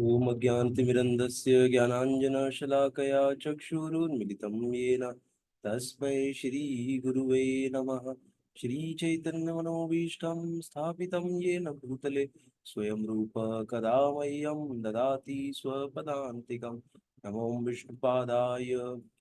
ओम अज्ञानतिमिरन्धस्य ज्ञानाञ्जनशलाकया चक्षुरुन्मिलितं येन तस्मै श्रीगुरुवे नमः। श्रीचैतन्यमनोभीष्टं स्थापितं येन भूतले स्वयं रूप कदा मह्यं ददाति स्वपदान्तिकं। नमो विष्णुपादाय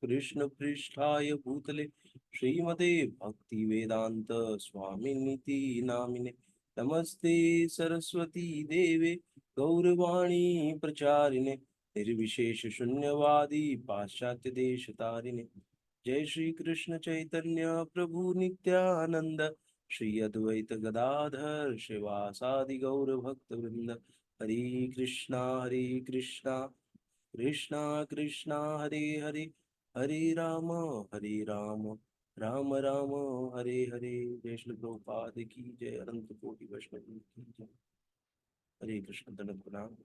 कृष्णपृष्ठाय भूतले श्रीमते भक्तिवेदान्त स्वामिनिति नामिने। नमस्ते सरस्वती देवे गौरवाणी प्रचारिणे निर्विशेष शून्यवादी पाश्चात्य देश तारिणे। जय श्री कृष्ण चैतन्य प्रभु नित्यानंद श्री अद्वैत गदाधर शिवासादि गौर भक्त वृंद। हरे कृष्णा कृष्णा कृष्णा हरे हरे, हरे हरे राम राम राम हरे हरे। जय श्री प्रभुपाद की जय, अनंत कोटि वैष्णव की जय। हरे कृष्ण दंडवत प्रणाम।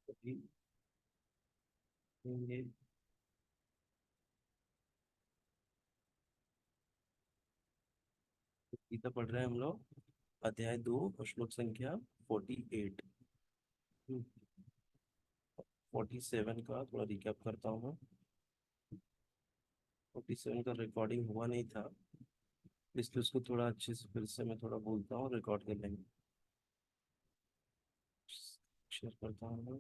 अभी ये गीता पढ़ रहे हैं हम लोग, अध्याय 2 और श्लोक संख्या 48। 47 का थोड़ा रिकैप करता हूँ मैं। 47 का रिकॉर्डिंग हुआ नहीं था, इसलिए उसको थोड़ा अच्छे से फिर से मैं थोड़ा बोलता हूँ, रिकॉर्ड कर लेंगे। शेयर करता हूँ मैं।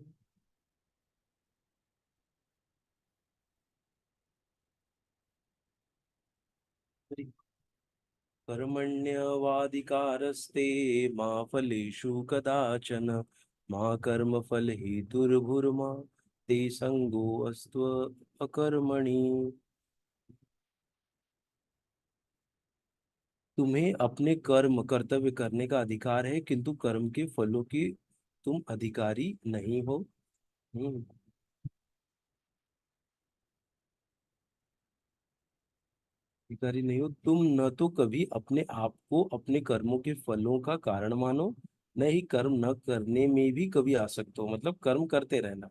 कर्मण्यवाधिकारस्ते मा फलेषु कदाचन, मा कर्मफलहेतुर्भुर्मा ते संगोऽस्त्व अकर्मणि। तुम्हें अपने कर्म कर्तव्य करने का अधिकार है, किंतु कर्म के फलों की तुम अधिकारी नहीं हो। हम्म। अधिकारी नहीं हो तुम, न तो कभी अपने आप को अपने कर्मों के फलों का कारण मानो, न ही कर्म न करने में भी कभी आसक्त हो, मतलब कर्म करते रहना।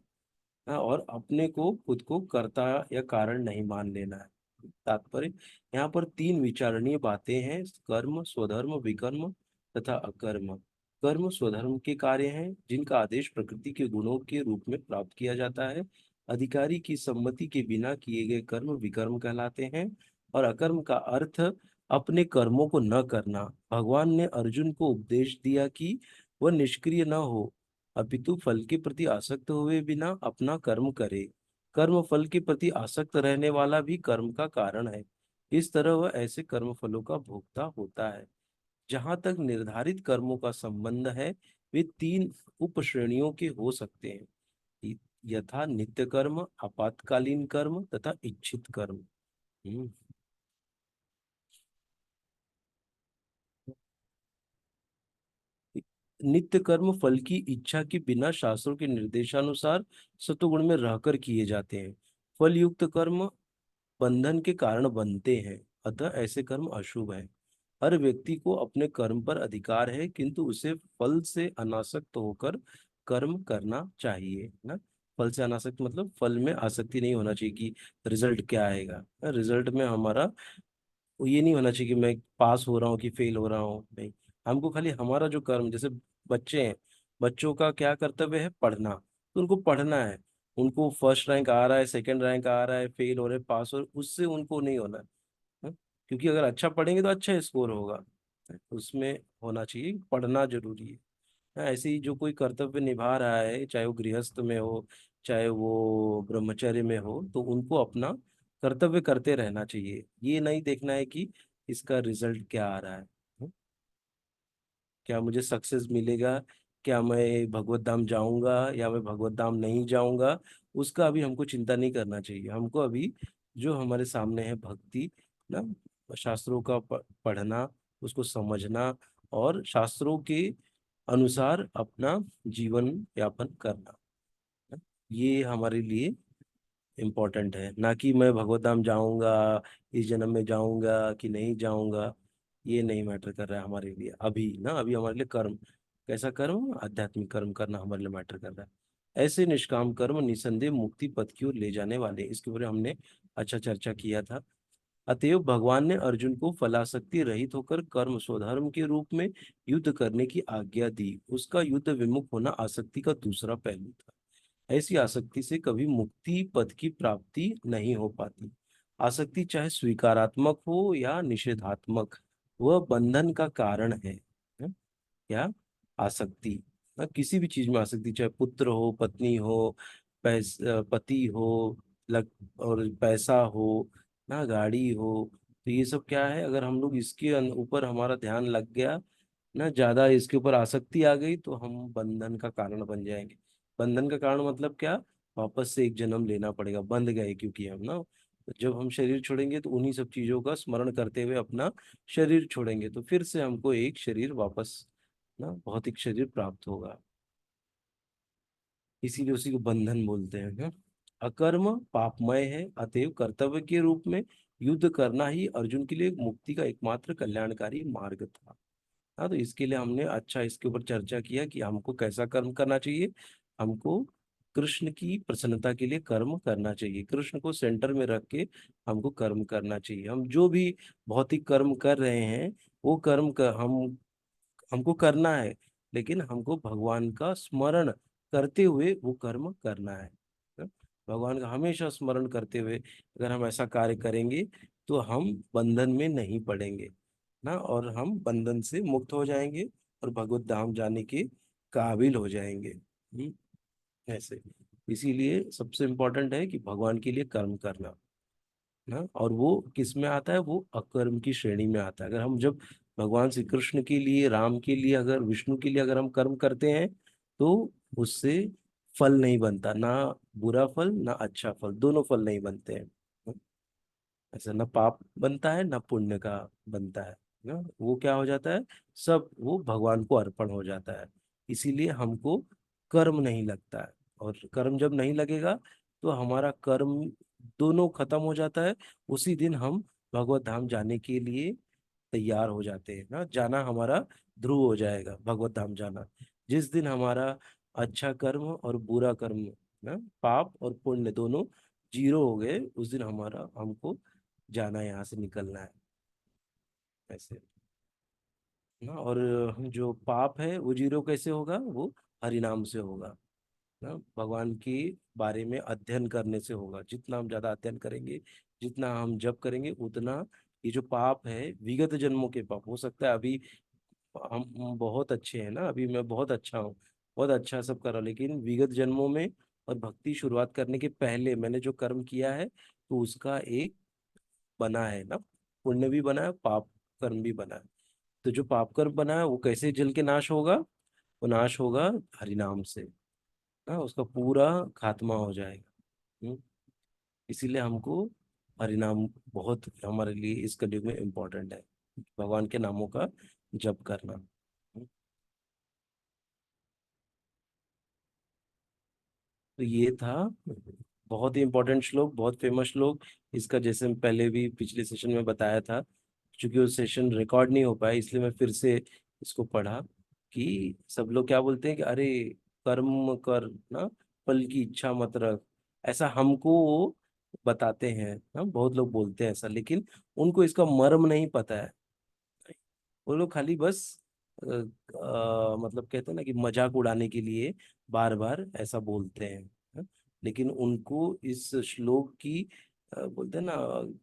हाँ, और अपने को खुद को कर्ता या कारण नहीं मान लेना है तात्पर्य। यहाँ पर तीन विचारणीय बातें हैं: कर्म, स्वधर्म, विकर्म तथा अकर्म। कर्म स्वधर्म के कार्य हैं जिनका आदेश प्रकृति के गुणों के रूप में प्राप्त किया जाता है। अधिकारी की सम्मति के बिना किए गए कर्म विकर्म कहलाते हैं। और अकर्म का अर्थ अपने कर्मों को न करना। भगवान ने अर्जुन को उपदेश दिया कि वह निष्क्रिय न हो, अपितु फल के प्रति आसक्त हुए बिना अपना कर्म करे। कर्म फल के प्रति आसक्त रहने वाला भी कर्म का कारण है। इस तरह वह ऐसे कर्म फलों का भोक्ता होता है। जहां तक निर्धारित कर्मों का संबंध है, वे तीन उपश्रेणियों के हो सकते हैं: य- यथा नित्य कर्म, आपातकालीन कर्म तथा इच्छित कर्म। हम्म। नित्य कर्म फल की इच्छा के बिना शास्त्रों के निर्देशानुसार सतुगुण में रहकर किए जाते हैं। फल युक्त कर्म बंधन के कारण बनते हैं, अतः ऐसे कर्म अशुभ है। हर व्यक्ति को अपने कर्म पर अधिकार है, किंतु उसे फल से अनासक्त होकर कर्म करना चाहिए ना। फल से अनासक्त मतलब फल में आसक्ति नहीं होना चाहिए कि रिजल्ट क्या आएगा। रिजल्ट में हमारा ये नहीं होना चाहिए कि मैं पास हो रहा हूँ कि फेल हो रहा हूँ, नहीं। हमको खाली हमारा जो कर्म, जैसे बच्चे हैं, बच्चों का क्या कर्तव्य है? पढ़ना। तो उनको पढ़ना है। उनको फर्स्ट रैंक आ रहा है, सेकंड रैंक आ रहा है, फेल हो रहे, पास हो रहे, उससे उनको नहीं होना है। क्योंकि अगर अच्छा पढ़ेंगे तो अच्छा स्कोर होगा। उसमें होना चाहिए, पढ़ना जरूरी है। ऐसे ही जो कोई कर्तव्य निभा रहा है, चाहे वो गृहस्थ में हो, चाहे वो ब्रह्मचर्य में हो, तो उनको अपना कर्तव्य करते रहना चाहिए। ये नहीं देखना है कि इसका रिजल्ट क्या आ रहा है। हम्म, क्या मुझे सक्सेस मिलेगा, क्या मैं भगवत धाम जाऊंगा या मैं भगवत धाम नहीं जाऊंगा, उसका अभी हमको चिंता नहीं करना चाहिए। हमको अभी जो हमारे सामने है भक्ति ना, शास्त्रों का पढ़ना, उसको समझना और शास्त्रों के अनुसार अपना जीवन यापन करना, ये हमारे लिए इम्पोर्टेंट है। ना कि मैं भगवत धाम जाऊंगा, इस जन्म में जाऊंगा कि नहीं जाऊंगा, ये नहीं मैटर कर रहा है हमारे लिए अभी ना। अभी हमारे लिए कर्म, कैसा कर्म? आध्यात्मिक कर्म करना हमारे लिए मैटर कर रहा है। ऐसे निष्काम कर्म निसंदेह मुक्ति पथ की ओर ले जाने वाले हैं। इसके ऊपर हमने अच्छा चर्चा किया था। अतएव भगवान ने अर्जुन को फलासक्ति रहित होकर कर्म स्वधर्म के रूप में युद्ध करने की आज्ञा दी। उसका युद्ध विमुख होना आसक्ति का दूसरा पहलू था। ऐसी आसक्ति से कभी मुक्ति पद की प्राप्ति नहीं हो पाती। आसक्ति चाहे स्वीकारात्मक हो या निषेधात्मक, वह बंधन का कारण है। क्या? आसक्ति। किसी भी चीज में आसक्ति, चाहे पुत्र हो, पत्नी हो, पति हो, लग और पैसा हो, ना गाड़ी हो, तो ये सब क्या है, अगर हम लोग इसके ऊपर हमारा ध्यान लग गया ना, ज्यादा इसके ऊपर आसक्ति आ गई, तो हम बंधन का कारण बन जाएंगे। बंधन का कारण मतलब क्या? वापस से एक जन्म लेना पड़ेगा, बंध गए क्योंकि हम ना। जब हम शरीर छोड़ेंगे तो उन्हीं सब चीजों का स्मरण करते हुए अपना शरीर छोड़ेंगे, तो फिर से हमको एक शरीर वापस ना, भौतिक शरीर प्राप्त होगा। इसीलिए उसी को बंधन बोलते हैं ना। अकर्म पापमय है, अतएव कर्तव्य के रूप में युद्ध करना ही अर्जुन के लिए मुक्ति का एकमात्र कल्याणकारी मार्ग था। हाँ, तो इसके लिए हमने अच्छा इसके ऊपर चर्चा किया कि हमको कैसा कर्म करना चाहिए। हमको कृष्ण की प्रसन्नता के लिए कर्म करना चाहिए, कृष्ण को सेंटर में रख के हमको कर्म करना चाहिए। हम जो भी भौतिक कर्म कर रहे हैं, वो कर्म हमको करना है, लेकिन हमको भगवान का स्मरण करते हुए वो कर्म करना है। हाँ? भगवान का हमेशा स्मरण करते हुए अगर हम ऐसा कार्य करेंगे, तो हम बंधन में नहीं पड़ेंगे ना, और हम बंधन से मुक्त हो जाएंगे और भगवत धाम जाने के काबिल हो जाएंगे। ऐसे, इसीलिए सबसे इम्पोर्टेंट है कि भगवान के लिए कर्म करना ना। और वो किस में आता है? वो अकर्म की श्रेणी में आता है। अगर हम जब भगवान श्री कृष्ण के लिए, राम के लिए, अगर विष्णु के लिए अगर हम कर्म करते हैं, तो उससे फल नहीं बनता, ना बुरा फल ना अच्छा फल, दोनों फल नहीं बनते हैं। ऐसा ना पाप बनता है ना पुण्य का बनता है ना। वो क्या हो जाता है? सब वो भगवान को अर्पण हो जाता है। इसीलिए हमको कर्म नहीं लगता है। और कर्म जब नहीं लगेगा, तो हमारा कर्म दोनों खत्म हो जाता है। उसी दिन हम भगवत धाम जाने के लिए तैयार हो जाते हैं ना, जाना हमारा ध्रुव हो जाएगा भगवत धाम जाना। जिस दिन हमारा अच्छा कर्म और बुरा कर्म ना, पाप और पुण्य दोनों जीरो हो गए, उस दिन हमारा हमको जाना है, यहाँ से निकलना है। ऐसे ना। और जो पाप है वो जीरो कैसे होगा? वो हरिनाम से होगा ना, भगवान के बारे में अध्ययन करने से होगा। जितना हम ज्यादा अध्ययन करेंगे, जितना हम जप करेंगे, उतना ये जो पाप है, विगत जन्मों के पाप, हो सकता है अभी हम बहुत अच्छे हैं ना, अभी मैं बहुत अच्छा हूँ, बहुत अच्छा सब कर रहा हूँ, लेकिन विगत जन्मों में और भक्ति शुरुआत करने के पहले मैंने जो कर्म किया है, तो उसका एक बना है ना, पुण्य भी बना है, पाप कर्म भी बना है। तो जो पाप कर्म बना है वो कैसे जल के नाश होगा? वो नाश होगा हरिनाम से ना, उसका पूरा खात्मा हो जाएगा। इसीलिए हमको हरिनाम बहुत हमारे लिए इस कलयुग में इम्पोर्टेंट है, भगवान के नामों का जप करना। तो ये था बहुत ही इम्पोर्टेंट श्लोक, बहुत फेमस श्लोक। इसका जैसे मैं पहले भी पिछले सेशन में बताया था, क्योंकि वो सेशन रिकॉर्ड नहीं हो पाया, इसलिए मैं फिर से इसको पढ़ा। कि सब लोग क्या बोलते हैं कि अरे कर्म कर ना, फल की इच्छा मत रख, ऐसा हमको वो बताते हैं ना, बहुत लोग बोलते हैं ऐसा, लेकिन उनको इसका मर्म नहीं पता है। वो लोग खाली बस मतलब कहते हैं ना कि मजाक उड़ाने के लिए बार बार ऐसा बोलते हैं। हाँ? लेकिन उनको इस श्लोक की बोलते हैं ना,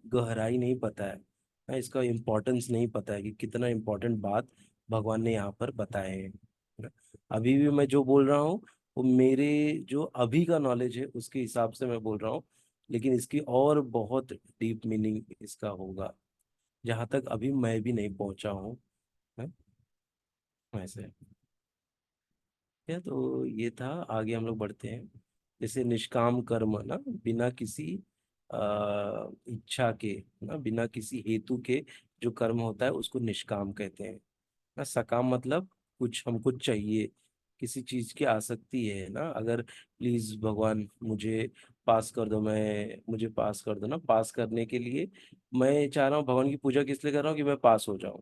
गहराई नहीं पता है। हाँ, इसका इम्पोर्टेंस नहीं पता है कि कितना इम्पोर्टेंट बात भगवान ने यहाँ पर बताए हैं। हाँ? अभी भी मैं जो बोल रहा हूँ, वो मेरे जो अभी का नॉलेज है उसके हिसाब से मैं बोल रहा हूँ, लेकिन इसकी और बहुत डीप मीनिंग इसका होगा, जहाँ तक अभी मैं भी नहीं पहुंचा हूँ। है वैसे। या तो ये था। आगे हम लोग बढ़ते हैं। जैसे निष्काम कर्म ना, बिना किसी इच्छा के ना, बिना किसी हेतु के जो कर्म होता है उसको निष्काम कहते हैं ना। सकाम मतलब कुछ हमको चाहिए, किसी चीज की आसक्ति है ना, अगर प्लीज भगवान मुझे पास कर दो, मैं मुझे पास कर दो ना, पास करने के लिए मैं चाह रहा हूँ, भगवान की पूजा किस लिए कर रहा हूँ? कि मैं पास हो जाऊं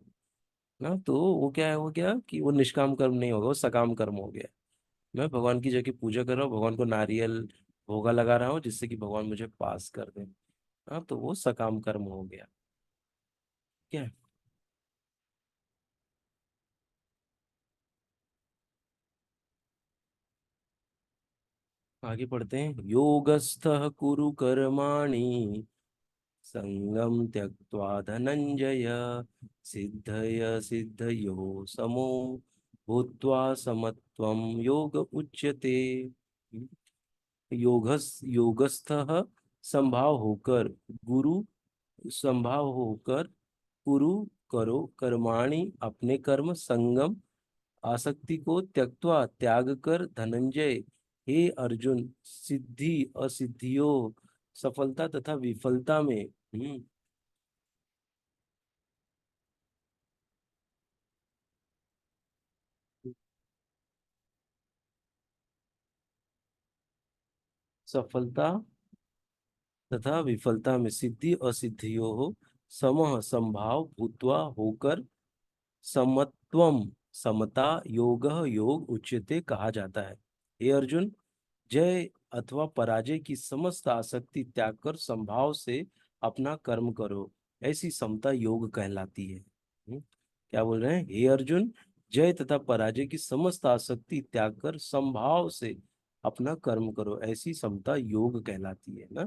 ना। तो वो क्या है, हो गया कि वो निष्काम कर्म नहीं होगा, वो सकाम कर्म हो गया। मैं भगवान की जगह पूजा कर रहा हूँ, भगवान को नारियल भोगा लगा रहा हूँ, जिससे कि भगवान मुझे पास कर दें। हाँ, तो वो सकाम कर्म हो गया। है। आगे पढ़ते हैं। योगस्थः कुरु कर्माणि संगम त्यक्त्वा धनंजय सिद्धय सिद्धयो समो भूत्वा समत्वं योग उच्यते। योगस्थः संभाव होकर, गुरु संभाव होकर, कुरु करो, कर्माणि अपने कर्म, संगम आसक्ति को, त्यक्त्वा त्याग कर, धनंजय हे अर्जुन, सिद्धि असिद्धियों सफलता तथा विफलता में सफलता तथा विफलता में, सिद्धि असिद्धियों समः संभाव, भूत्वा होकर, समत्वम समता, योग योग उच्यते कहा जाता है। हे अर्जुन, जय अथवा पराजय की समस्त आसक्ति त्याग कर संभाव से अपना कर्म करो, ऐसी समता योग कहलाती है। क्या बोल रहे हैं? हे अर्जुन, जय तथा पराजय की समस्त आसक्ति त्याग कर संभाव से अपना कर्म करो, ऐसी समता योग कहलाती है ना।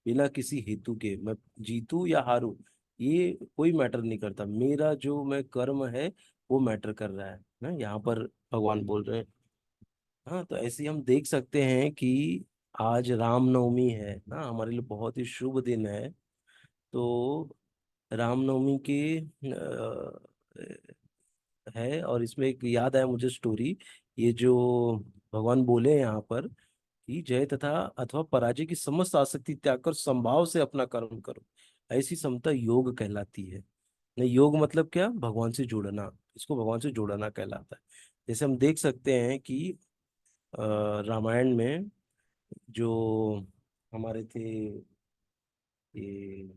बिना किसी हेतु के मैं जीतू या हारू, ये कोई मैटर नहीं करता, मेरा जो मैं कर्म है वो मैटर कर रहा है ना, यहाँ पर भगवान बोल रहे हैं। हाँ, तो ऐसे ही हम देख सकते हैं कि आज रामनवमी है ना, हमारे लिए बहुत ही शुभ दिन है। तो रामनवमी के है, और इसमें एक याद आया मुझे स्टोरी, ये जो भगवान बोले हैं यहाँ पर कि जय तथा अथवा पराजय की समस्त आसक्ति त्याग कर संभाव से अपना कर्म करो, ऐसी समता योग कहलाती है। नहीं, योग मतलब क्या? भगवान से जुड़ना, इसको भगवान से जुड़ना कहलाता है। जैसे हम देख सकते हैं कि रामायण में जो हमारे थे ये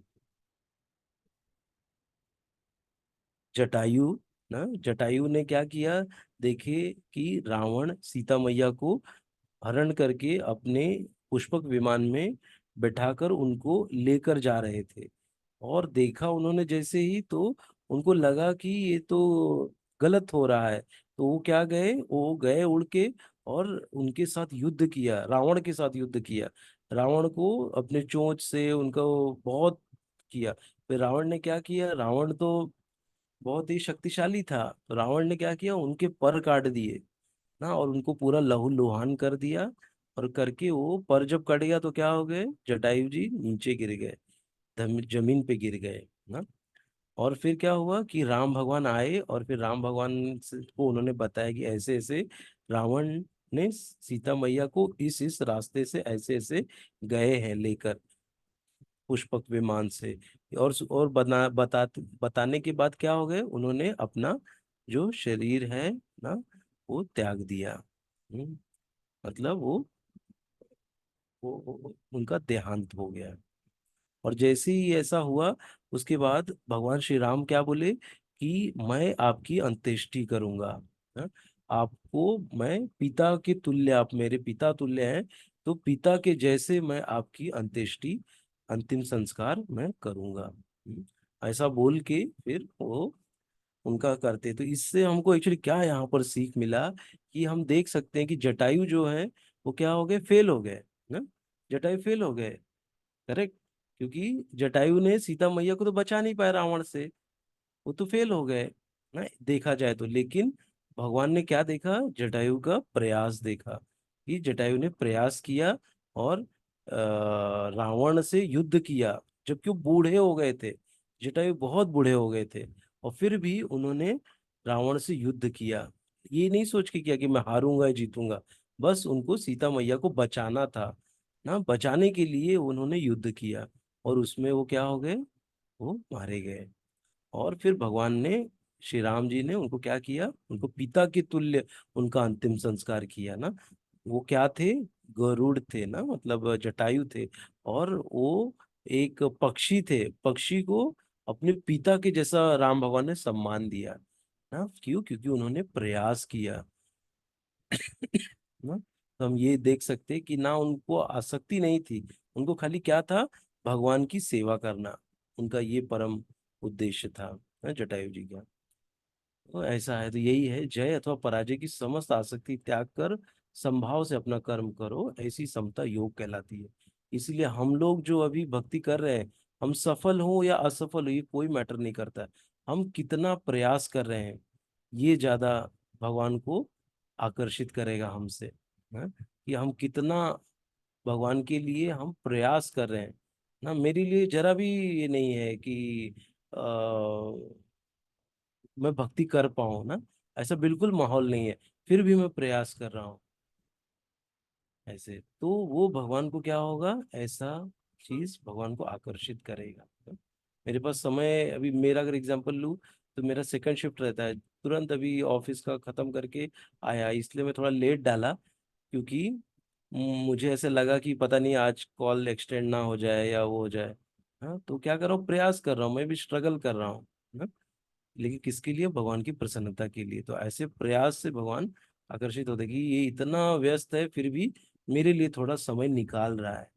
जटायु ना, जटायु ने क्या किया? देखे कि रावण सीता मैया को हरण करके अपने पुष्पक विमान में बैठाकर उनको लेकर जा रहे थे, और देखा उन्होंने जैसे ही, तो उनको लगा कि ये तो गलत हो रहा है। तो वो क्या गए, वो गए उड़ के और उनके साथ युद्ध किया, रावण के साथ युद्ध किया, रावण को अपने चोंच से उनका बहुत किया। फिर रावण ने क्या किया, रावण तो बहुत ही शक्तिशाली था, तो रावण ने क्या किया, उनके पर काट दिए ना, और उनको पूरा लहूलुहान कर दिया। और करके वो पर जब कट गया तो क्या हो गए, जटायु जी नीचे गिर गए, जमीन पे गिर गए ना। और फिर क्या हुआ कि राम भगवान आए, और फिर राम भगवान को उन्होंने बताया कि ऐसे ऐसे रावण ने सीता मैया को इस रास्ते से ऐसे ऐसे गए हैं लेकर, पुष्पक विमान से। और बताने के बाद क्या हो गए, उन्होंने अपना जो शरीर है ना, वो त्याग दिया। मतलब उनका देहांत हो गया। और जैसे ही ऐसा हुआ, उसके बाद भगवान श्री राम क्या बोले कि मैं आपकी अंत्येष्टि करूंगा। हाँ? आपको मैं पिता के तुल्य, आप मेरे पिता तुल्य हैं, तो पिता के जैसे मैं आपकी अंत्येष्टि, अंतिम संस्कार मैं करूंगा। ऐसा बोल के फिर वो उनका करते। तो इससे हमको एक्चुअली क्या यहाँ पर सीख मिला, कि हम देख सकते हैं कि जटायु जो है वो क्या हो गए, फेल हो गए ना, जटायु फेल हो गए। करेक्ट। क्योंकि जटायु ने सीता मैया को तो बचा नहीं पाया रावण से, वो तो फेल हो गए ना, देखा जाए तो। लेकिन भगवान ने क्या देखा, जटायु का प्रयास देखा, कि जटायु ने प्रयास किया और रावण से युद्ध किया, जबकि वो बूढ़े हो गए थे, जटायु बहुत बूढ़े हो गए थे, और फिर भी उन्होंने रावण से युद्ध किया। ये नहीं सोच के किया कि मैं हारूंगा या जीतूंगा, बस उनको सीता मैया को बचाना था ना, बचाने के लिए उन्होंने युद्ध किया, और उसमें वो क्या हो गए, वो मारे गए। और फिर भगवान ने, श्री राम जी ने उनको क्या किया, उनको पिता के तुल्य उनका अंतिम संस्कार किया ना। वो क्या थे, गरुड़ थे ना, मतलब जटायु थे, और वो एक पक्षी थे, पक्षी को अपने पिता के जैसा राम भगवान ने सम्मान दिया ना। क्यों? क्योंकि उन्होंने प्रयास किया ना। तो हम ये देख सकते हैं कि ना उनको आसक्ति नहीं थी, उनको खाली क्या था, भगवान की सेवा करना, उनका ये परम उद्देश्य था। जटायु जी क्या। तो ऐसा है, तो यही है, जय अथवा पराजय की समस्त आसक्ति त्याग कर संभाव से अपना कर्म करो, ऐसी समता योग कहलाती है। इसलिए हम लोग जो अभी भक्ति कर रहे हैं, हम सफल हो या असफल हो ये कोई मैटर नहीं करता है। हम कितना प्रयास कर रहे हैं, ये ज्यादा भगवान को आकर्षित करेगा हमसे, है कि हम कितना भगवान के लिए हम प्रयास कर रहे हैं ना। मेरे लिए जरा भी ये नहीं है कि मैं भक्ति कर पाऊं ना, ऐसा बिल्कुल माहौल नहीं है, फिर भी मैं प्रयास कर रहा हूँ ऐसे, तो वो भगवान को क्या होगा, ऐसा चीज भगवान को आकर्षित करेगा। मेरे पास समय, अभी मेरा अगर एग्जांपल लूँ, तो मेरा सेकंड शिफ्ट रहता है, तुरंत अभी ऑफिस का खत्म करके आया, इसलिए मैं थोड़ा लेट डाला, क्योंकि मुझे ऐसे लगा कि पता नहीं आज कॉल एक्सटेंड ना हो जाए या वो हो जाए। हाँ, तो क्या कर रहा हूँ, प्रयास कर रहा हूँ, मैं भी स्ट्रगल कर रहा हूँ ना, लेकिन किसके लिए, भगवान की प्रसन्नता के लिए। तो ऐसे प्रयास से भगवान आकर्षित होते हैं कि ये इतना व्यस्त है फिर भी मेरे लिए थोड़ा समय निकाल रहा है।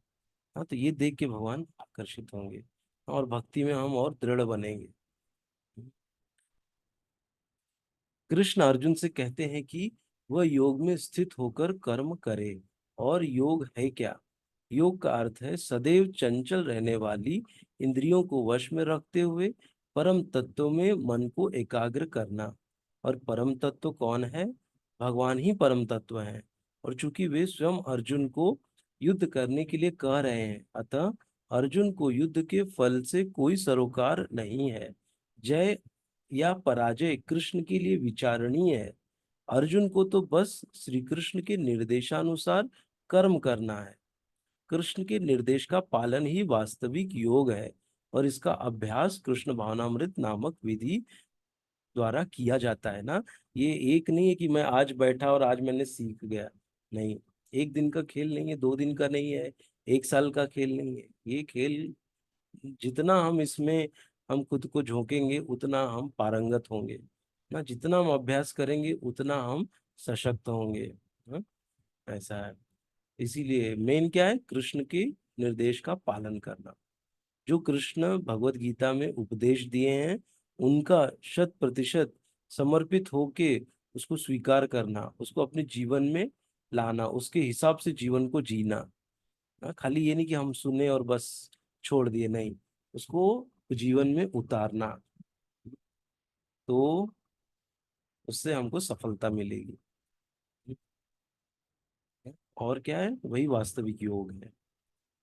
हाँ, तो ये देख के भगवान आकर्षित होंगे और भक्ति में हम और दृढ़ बनेंगे। कृष्ण अर्जुन से कहते हैं कि वह योग में स्थित होकर कर्म करे। और योग है क्या? योग का अर्थ है सदैव चंचल रहने वाली इंद्रियों को वश में रखते हुए परम तत्व में मन को एकाग्र करना। और परम तत्व कौन है? भगवान ही परम तत्व है। और चूंकि वे स्वयं अर्जुन को युद्ध करने के लिए कह रहे हैं, अतः अर्जुन को युद्ध के फल से कोई सरोकार नहीं है। जय या पराजय कृष्ण के लिए विचारणीय है। अर्जुन को तो बस श्री कृष्ण के निर्देशानुसार कर्म करना है। कृष्ण के निर्देश का पालन ही वास्तविक योग है, और इसका अभ्यास कृष्ण भावनामृत नामक विधि द्वारा किया जाता है ना। ये एक नहीं है कि मैं आज बैठा और आज मैंने सीख गया, नहीं। एक दिन का खेल नहीं है, 2 दिन का नहीं है, 1 साल का खेल नहीं है। ये खेल जितना हम इसमें हम खुद को झोंकेंगे उतना हम पारंगत होंगे ना, जितना हम अभ्यास करेंगे उतना हम सशक्त होंगे। हाँ, ऐसा है। इसीलिए मेन क्या है, कृष्ण के निर्देश का पालन करना। जो कृष्ण भगवत गीता में उपदेश दिए हैं उनका 100% समर्पित होके उसको स्वीकार करना, उसको अपने जीवन में लाना, उसके हिसाब से जीवन को जीना। हाँ, खाली ये नहीं कि हम सुने और बस छोड़ दिए, नहीं, उसको जीवन में उतारना, तो उससे हमको सफलता मिलेगी। और क्या है, वही वास्तविक योग है।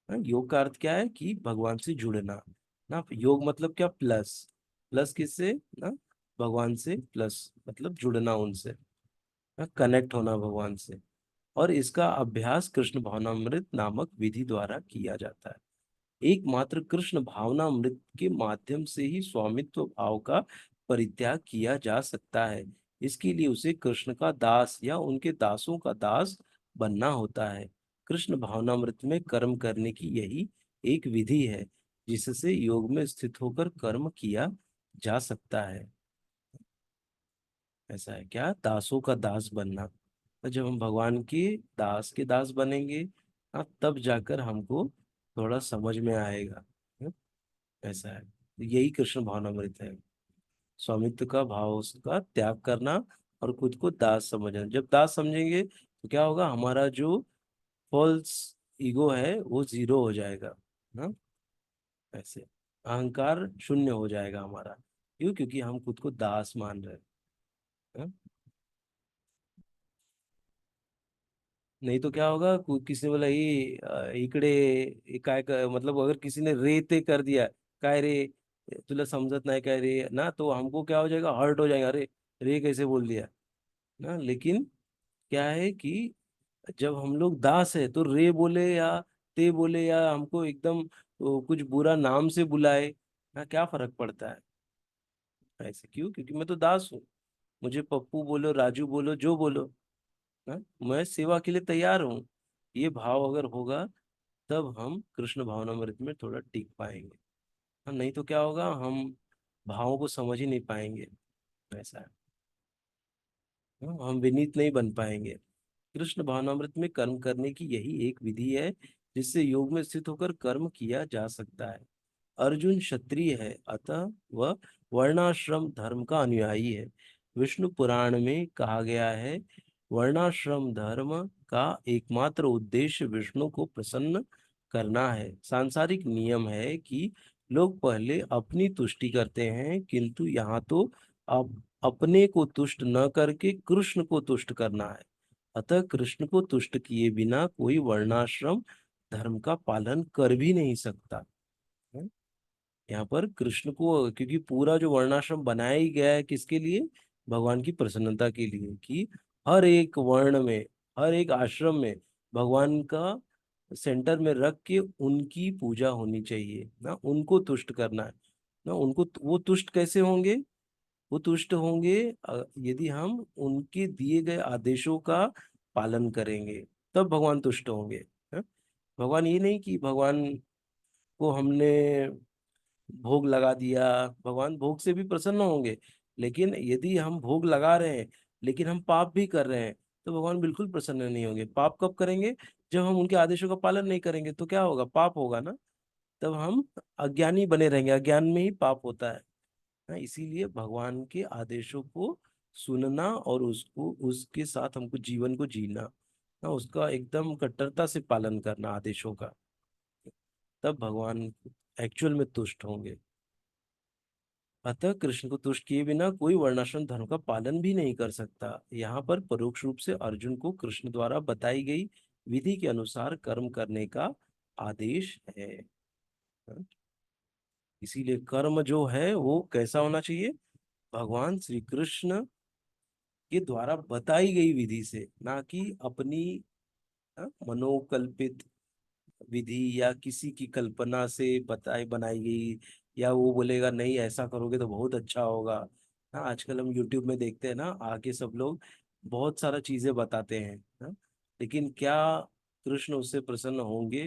हाँ, योग का अर्थ क्या है कि भगवान से जुड़ना ना। योग मतलब क्या, प्लस, प्लस किससे ना, भगवान से, प्लस मतलब जुड़ना उनसे, कनेक्ट होना भगवान से। और इसका अभ्यास कृष्ण भावनामृत नामक विधि द्वारा किया जाता है। एकमात्र कृष्ण भावनामृत के माध्यम से ही स्वामित्व भाव का परित्याग किया जा सकता है। इसके लिए उसे कृष्ण का दास या उनके दासों का दास बनना होता है। कृष्ण भावनामृत में कर्म करने की यही एक विधि है जिससे योग में स्थित होकर कर्म किया जा सकता है। ऐसा है क्या, दासों का दास बनना। तो जब हम भगवान के दास बनेंगे, हाँ, तब जाकर हमको थोड़ा समझ में आएगा। हाँ, ऐसा है, तो यही कृष्ण भावनामृत है। स्वामित्व का भाव, उसका त्याग करना और खुद को दास समझना। जब दास समझेंगे तो क्या होगा, हमारा जो फॉल्स ईगो है वो जीरो हो जाएगा ना। ऐसे अहंकार शून्य हो जाएगा हमारा। क्यों? क्योंकि हम खुद को दास मान रहे हैं। हाँ? नहीं तो क्या होगा, किसी ने बोला ये इकडे काय मतलब अगर किसी ने रे ते कर दिया, काय रे, तुला समझत नाही काय रे ना, तो हमको क्या हो जाएगा, हर्ट हो जाएगा, अरे रे कैसे बोल दिया ना। लेकिन क्या है कि जब हम लोग दास है तो रे बोले या ते बोले या हमको एकदम कुछ बुरा नाम से बुलाए ना, क्या फर्क पड़ता है। ऐसे क्यों? क्योंकि मैं तो दास हूँ, मुझे पप्पू बोलो, राजू बोलो, जो बोलो, हाँ, मैं सेवा के लिए तैयार हूँ। ये भाव अगर होगा तब हम कृष्ण भावनामृत में थोड़ा टिक पाएंगे। हाँ, नहीं तो क्या होगा, हम भावों को समझ ही नहीं पाएंगे। ऐसा है। हाँ, हम विनीत नहीं बन पाएंगे। कृष्ण भावनामृत में कर्म करने की यही एक विधि है जिससे योग में स्थित होकर कर्म किया जा सकता है। अर्जुन क्षत्रिय है, अतः वह वर्णाश्रम धर्म का अनुयायी है। विष्णु पुराण में कहा गया है, वर्णाश्रम धर्म का एकमात्र उद्देश्य विष्णु को प्रसन्न करना है। सांसारिक नियम है कि लोग पहले अपनी तुष्टि करते हैं, किंतु यहाँ तो अब अपने को तुष्ट न करके कृष्ण को तुष्ट करना है। अतः कृष्ण को तुष्ट किए बिना कोई वर्णाश्रम धर्म का पालन कर भी नहीं सकता है। यहाँ पर कृष्ण को, क्योंकि पूरा जो वर्णाश्रम बनाया ही गया है किसके लिए? भगवान की प्रसन्नता के लिए, कि हर एक वर्ण में, हर एक आश्रम में भगवान का सेंटर में रख के उनकी पूजा होनी चाहिए ना, उनको तुष्ट करना है ना। उनको वो तुष्ट कैसे होंगे? वो तुष्ट होंगे यदि हम उनके दिए गए आदेशों का पालन करेंगे, तब भगवान तुष्ट होंगे। हाँ? भगवान ये नहीं कि भगवान को हमने भोग लगा दिया, भगवान भोग से भी प्रसन्न होंगे। लेकिन यदि हम भोग लगा रहे हैं लेकिन हम पाप भी कर रहे हैं, तो भगवान बिल्कुल प्रसन्न नहीं होंगे। पाप कब करेंगे? जब हम उनके आदेशों का पालन नहीं करेंगे, तो क्या होगा? पाप होगा ना। तब हम अज्ञानी बने रहेंगे, अज्ञान में ही पाप होता है ना। इसीलिए भगवान के आदेशों को सुनना और उसको, उसके साथ हमको जीवन को जीना ना, उसका एकदम कट्टरता से पालन करना आदेशों का, तब भगवान एक्चुअल में तुष्ट होंगे। अतः कृष्ण को तुष्ट किए बिना कोई वर्णाश्रम धर्म का पालन भी नहीं कर सकता। यहाँ पर परोक्ष रूप से अर्जुन को कृष्ण द्वारा बताई गई विधि के अनुसार कर्म करने का आदेश है। इसीलिए कर्म जो है वो कैसा होना चाहिए? भगवान श्री कृष्ण के द्वारा बताई गई विधि से, ना कि अपनी मनोकल्पित विधि या किसी की कल्पना से बताई बनाई गई। या वो बोलेगा नहीं ऐसा करोगे तो बहुत अच्छा होगा। हाँ, आजकल हम यूट्यूब में देखते हैं ना, आके सब लोग बहुत सारा चीजें बताते हैं। हाँ, लेकिन क्या कृष्ण उससे प्रसन्न होंगे?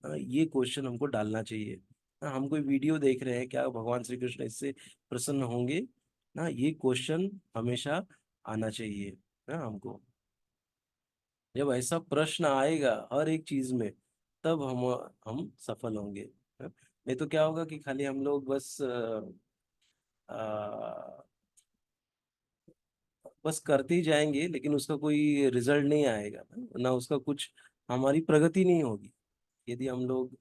हाँ, ये क्वेश्चन हमको डालना चाहिए। हाँ, हम कोई वीडियो देख रहे हैं, क्या भगवान श्री कृष्ण इससे प्रसन्न होंगे? ना, ये क्वेश्चन हमेशा आना चाहिए ना हमको। जब ऐसा प्रश्न आएगा हर एक चीज में, तब हम सफल होंगे। हाँ? नहीं तो क्या होगा कि खाली हम लोग बस आ, बस करते ही जाएंगे, लेकिन उसका कोई रिजल्ट नहीं आएगा ना, उसका कुछ हमारी प्रगति नहीं होगी यदि हम लोग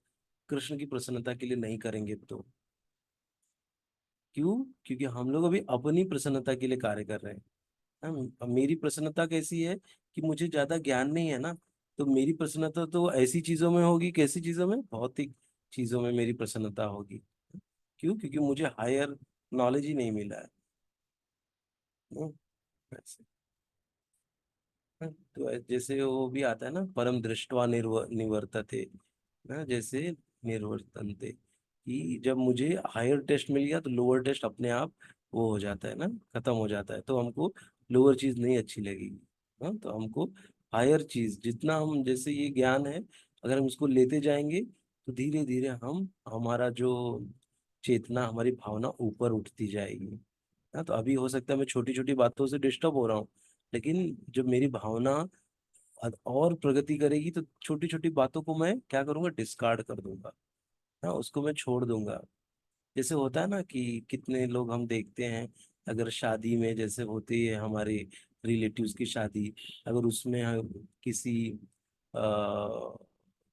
कृष्ण की प्रसन्नता के लिए नहीं करेंगे तो। क्यों? क्योंकि हम लोग अभी अपनी प्रसन्नता के लिए कार्य कर रहे हैं। अब मेरी प्रसन्नता कैसी है कि मुझे ज्यादा ज्ञान नहीं है ना, तो मेरी प्रसन्नता तो ऐसी चीजों में होगी, कैसी चीजों में? भौतिक चीजों में मेरी प्रसन्नता होगी। क्यों? क्योंकि मुझे हायर नॉलेज ही नहीं मिला है। हम्म, ऐसे। तो जैसे वो भी आता है ना, परम दृष्टवा निवर्तते ना, जैसे निर्वर्तनते, कि जब मुझे हायर टेस्ट मिल गया तो लोअर टेस्ट अपने आप वो हो जाता है ना, खत्म हो जाता है। तो हमको लोअर चीज नहीं अच्छी लगेगी। हाँ, तो हमको हायर चीज, जितना हम, जैसे ये ज्ञान है, अगर हम इसको लेते जाएंगे तो धीरे धीरे हम, हमारा जो चेतना, हमारी भावना ऊपर उठती जाएगी। हाँ, तो अभी हो सकता है मैं छोटी छोटी बातों से डिस्टर्ब हो रहा हूँ, लेकिन जब मेरी भावना और प्रगति करेगी तो छोटी छोटी बातों को मैं क्या करूंगा? डिस्कार्ड कर दूंगा। हाँ, उसको मैं छोड़ दूंगा। जैसे होता है ना कि कितने लोग हम देखते हैं, अगर शादी में जैसे होती है हमारे रिलेटिव्स की शादी, अगर उसमें किसी आ,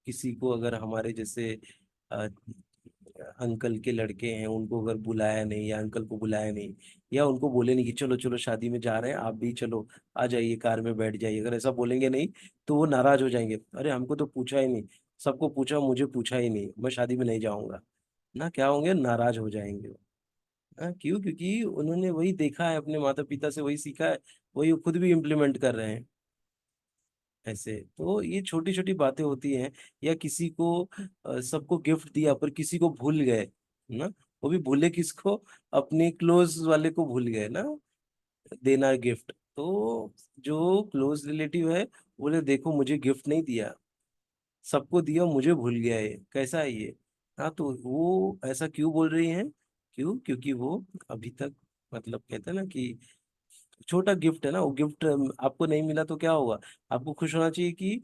किसी को अगर हमारे जैसे अंकल के लड़के हैं, उनको अगर बुलाया नहीं, या अंकल को बुलाया नहीं, या उनको बोले नहीं कि चलो चलो शादी में जा रहे हैं आप भी चलो, आ जाइए कार में बैठ जाइए, अगर ऐसा बोलेंगे नहीं तो वो नाराज हो जाएंगे। अरे हमको तो पूछा ही नहीं, सबको पूछा, मुझे पूछा ही नहीं, मैं शादी में नहीं जाऊंगा ना। क्या होंगे? नाराज हो जाएंगे वो। हाँ, क्यों? क्योंकि उन्होंने वही देखा है, अपने माता पिता से वही सीखा है, वही वो खुद भी इम्प्लीमेंट कर रहे हैं। ऐसे तो ये छोटी छोटी बातें होती हैं। या किसी को सबको गिफ्ट दिया पर किसी को भूल गए ना, वो भी भूले किसको? अपने क्लोज वाले को भूल गए ना देना गिफ्ट। तो जो क्लोज रिलेटिव है, बोले देखो मुझे गिफ्ट नहीं दिया, सबको दिया, मुझे भूल गया, ये कैसा है ये? हाँ, तो वो ऐसा क्यों बोल रही हैं? क्यों? क्योंकि वो अभी तक, मतलब कहते हैं ना कि छोटा गिफ्ट है ना, वो गिफ्ट आपको नहीं मिला तो क्या होगा? आपको खुश होना चाहिए कि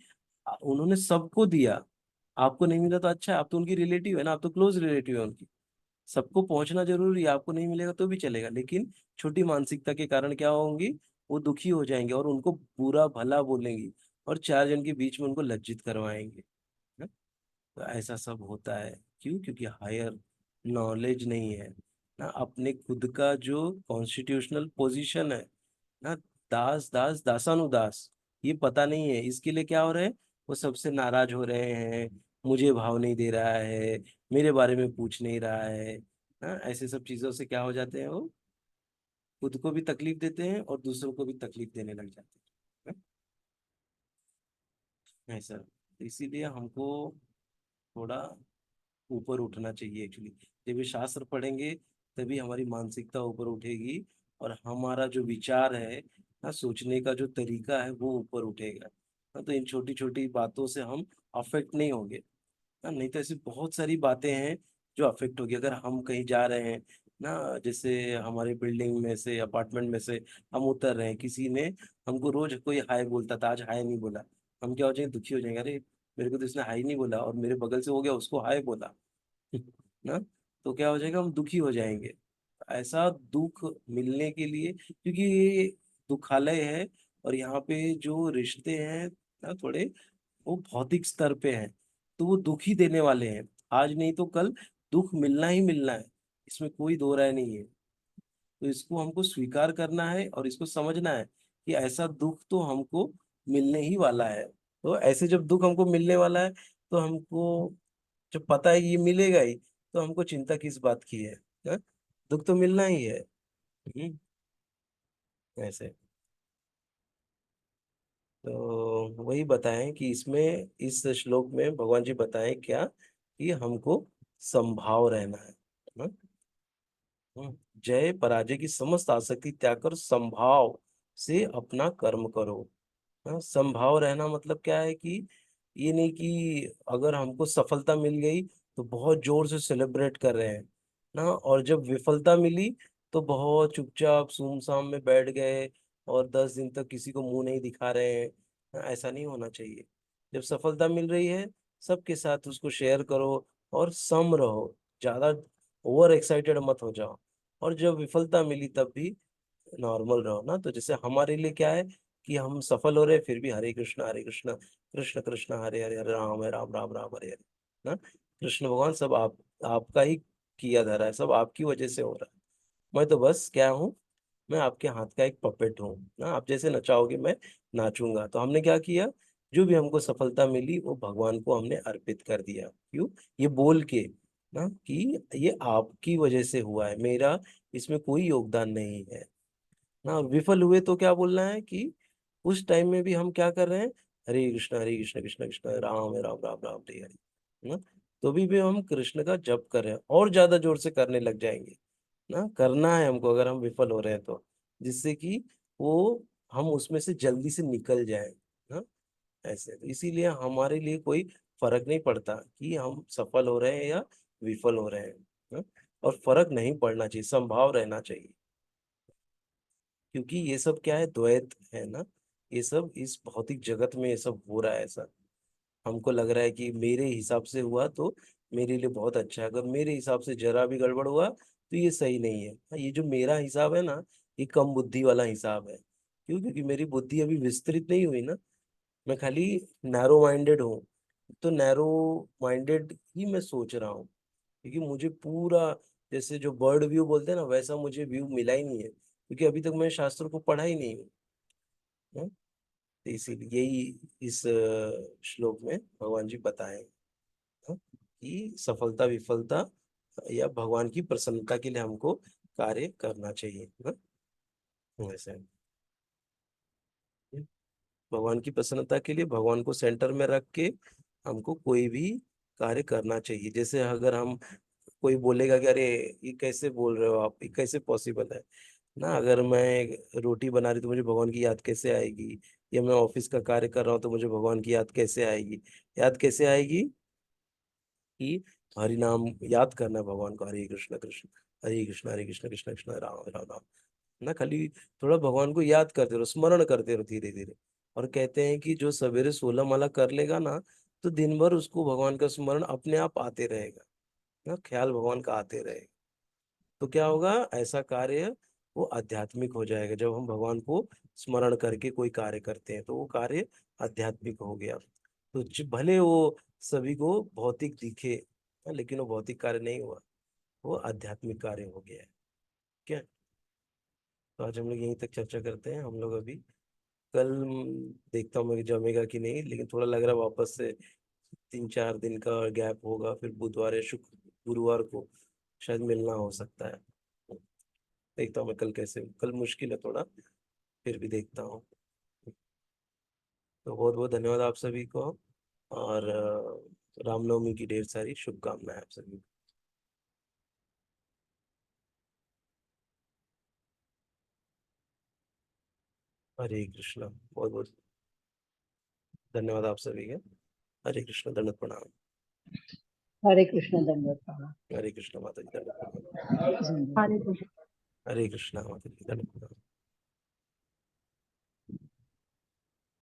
उन्होंने सबको दिया, आपको नहीं मिला तो अच्छा है, आप तो उनकी रिलेटिव है ना, आप तो क्लोज रिलेटिव है उनकी। सबको पहुंचना जरूरी है, आपको नहीं मिलेगा तो भी चलेगा, लेकिन छोटी मानसिकता के कारण क्या होंगी, वो दुखी हो जाएंगे और उनको बुरा भला बोलेंगी और चार जन के बीच में उनको लज्जित करवाएंगे। है? तो ऐसा सब होता है। क्यों? क्योंकि हायर नॉलेज नहीं है ना, अपने खुद का जो कॉन्स्टिट्यूशनल पोजीशन है ना, दास दास दासानुदास, ये पता नहीं है। इसके लिए क्या हो रहा है, वो सबसे नाराज हो रहे हैं, मुझे भाव नहीं दे रहा है, मेरे बारे में पूछ नहीं रहा है ना, ऐसे सब चीजों से क्या हो जाते हैं, वो खुद को भी तकलीफ देते हैं और दूसरों को भी तकलीफ देने लग जाते हैं। ऐसा, तो इसीलिए हमको थोड़ा ऊपर उठना चाहिए एक्चुअली। जब ये शास्त्र पढ़ेंगे तभी हमारी मानसिकता ऊपर उठेगी और हमारा जो विचार है ना, सोचने का जो तरीका है वो ऊपर उठेगा ना। तो इन छोटी छोटी बातों से हम अफेक्ट नहीं होंगे ना, नहीं तो ऐसी बहुत सारी बातें हैं जो अफेक्ट होगी। अगर हम कहीं जा रहे हैं ना, जैसे हमारे बिल्डिंग में से अपार्टमेंट में से हम उतर रहे हैं, किसी ने हमको रोज कोई हाय बोलता था, आज हाय नहीं बोला, हम क्या हो जाएंगे, दुखी हो जाएंगे, अरे मेरे को तो इसने हाय नहीं बोला और मेरे बगल से हो गया उसको हाय बोला ना। तो क्या हो जाएगा, हम दुखी हो जाएंगे। ऐसा दुख मिलने के लिए, क्योंकि ये दुखालय है और यहाँ पे जो रिश्ते हैं ना, थोड़े वो भौतिक स्तर पे हैं, तो वो दुख ही देने वाले हैं। आज नहीं तो कल दुख मिलना ही मिलना है, इसमें कोई दो राय नहीं है। तो इसको हमको स्वीकार करना है और इसको समझना है कि ऐसा दुख तो हमको मिलने ही वाला है। तो ऐसे जब दुख हमको मिलने वाला है, तो हमको जब पता है कि ये मिलेगा ही, तो हमको चिंता किस बात की है? हाँ? दुख तो मिलना ही है। ऐसे, तो वही बताएं कि इसमें इस श्लोक में भगवान जी बताएं क्या, कि हमको संभाव रहना है। हाँ? जय पराजय की समस्त आसक्ति त्याग कर संभाव से अपना कर्म करो। हाँ, संभाव रहना मतलब क्या है कि ये नहीं कि अगर हमको सफलता मिल गई तो बहुत जोर से सेलिब्रेट कर रहे हैं ना, और जब विफलता मिली तो बहुत चुपचाप सुमसाम में बैठ गए और 10 दिन तक किसी को मुंह नहीं दिखा रहे हैं। हाँ, ऐसा नहीं होना चाहिए। जब सफलता मिल रही है, सबके साथ उसको शेयर करो और सम रहो, ज्यादा ओवर एक्साइटेड मत हो जाओ। और जब विफलता मिली तब भी नॉर्मल रहो ना। तो जैसे हमारे लिए क्या है कि हम सफल हो रहे हैं फिर भी हरे कृष्ण कृष्ण कृष्ण हरे हरे, हरे राम है राम राम राम हरे हरे ना। कृष्ण भगवान सब आपका ही किया धरा है, सब आपकी वजह से हो रहा है। मैं तो बस क्या हूँ, मैं आपके हाथ का एक पपेट हूँ ना, आप जैसे नचाओगे मैं नाचूंगा। तो हमने क्या किया, जो भी हमको सफलता मिली वो भगवान को हमने अर्पित कर दिया। क्यों? ये बोल के ना कि ये आपकी वजह से हुआ है, मेरा इसमें कोई योगदान नहीं है ना। और विफल हुए तो क्या बोलना है कि उस टाइम में भी हम क्या कर रहे हैं, हरे कृष्ण कृष्ण कृष्ण राम राम राम राम हरे हरे ना। तो भी हम कृष्ण का जप कर रहे हैं और ज्यादा जोर से करने लग जाएंगे ना। करना है हमको अगर हम विफल हो रहे हैं तो, जिससे कि वो हम उसमें से जल्दी से निकल जाए ना। ऐसे तो इसीलिए हमारे लिए कोई फर्क नहीं पड़ता कि हम सफल हो रहे हैं या विफल हो रहे हैं ना? और फर्क नहीं पड़ना चाहिए, संभाव रहना चाहिए। क्योंकि ये सब क्या है, द्वैत है ना। ये सब इस भौतिक जगत में ये सब हो रहा है ऐसा। हमको लग रहा है कि मेरे हिसाब से हुआ तो मेरे लिए बहुत अच्छा है, अगर मेरे हिसाब से जरा भी गड़बड़ हुआ तो ये सही नहीं है। हाँ, ये जो मेरा हिसाब है ना, ये कम बुद्धि वाला हिसाब है। क्यों? क्योंकि मेरी बुद्धि अभी विस्तृत नहीं हुई ना, मैं खाली नैरो माइंडेड हूँ। तो नैरो माइंडेड ही मैं सोच रहा हूँ, क्योंकि मुझे पूरा, जैसे जो बर्ड व्यू बोलते हैं ना, वैसा मुझे व्यू मिला ही नहीं है, क्योंकि अभी तक मैं शास्त्र को पढ़ा ही नहीं हूँ। तो इसीलिए यही इस श्लोक में भगवान जी बताए कि सफलता विफलता या भगवान की प्रसन्नता के लिए हमको कार्य करना चाहिए ना। वैसे भगवान की प्रसन्नता के लिए भगवान को सेंटर में रख के हमको कोई भी कार्य करना चाहिए। जैसे अगर हम, कोई बोलेगा कि अरे ये कैसे बोल रहे हो आप, ये कैसे पॉसिबल है ना, अगर मैं रोटी बना रही तो मुझे भगवान की याद कैसे आएगी, या मैं ऑफिस का कार्य कर रहा हूँ तो मुझे भगवान की याद कैसे आएगी? याद कैसे आएगी कि हरि नाम याद करना है भगवान को, हरे कृष्ण कृष्ण हरे कृष्ण कृष्ण कृष्ण राम राम राम ना। खाली थोड़ा भगवान को याद करते रहो, स्मरण करते रहो धीरे धीरे। और कहते हैं कि जो सवेरे 16 माला कर लेगा ना, तो दिन भर उसको भगवान का स्मरण अपने आप आते रहेगा ना, ख्याल भगवान का आते रहेगा। तो क्या होगा, ऐसा कार्य वो आध्यात्मिक हो जाएगा। जब हम भगवान को स्मरण करके कोई कार्य करते हैं तो वो कार्य आध्यात्मिक हो गया। तो भले वो सभी को भौतिक दिखे, लेकिन वो भौतिक कार्य नहीं हुआ, वो आध्यात्मिक कार्य हो गया है। क्या, तो आज हम लोग यहीं तक चर्चा करते हैं। हम लोग अभी कल देखता हूँ मैं जमेगा कि नहीं, लेकिन थोड़ा लग रहा है वापस से 3-4 दिन का गैप होगा, फिर बुधवार या शुक्र गुरुवार को शायद मिलना हो सकता है। देखता हूँ मैं कल कैसे, कल मुश्किल है थोड़ा, फिर भी देखता हूँ। तो बहुत बहुत धन्यवाद आप सभी को, और रामनवमी की ढेर सारी शुभकामनाएं आप सभी को। हरे कृष्णा, बहुत बहुत धन्यवाद आप सभी का। हरे कृष्ण, दंडवत प्रणाम। हरे कृष्ण, दंडवत प्रणाम। हरे कृष्ण माता जी, दंडवत प्रणाम। हरे कृष्ण। हरे कृष्णा माता जी, दंडवत प्रणाम।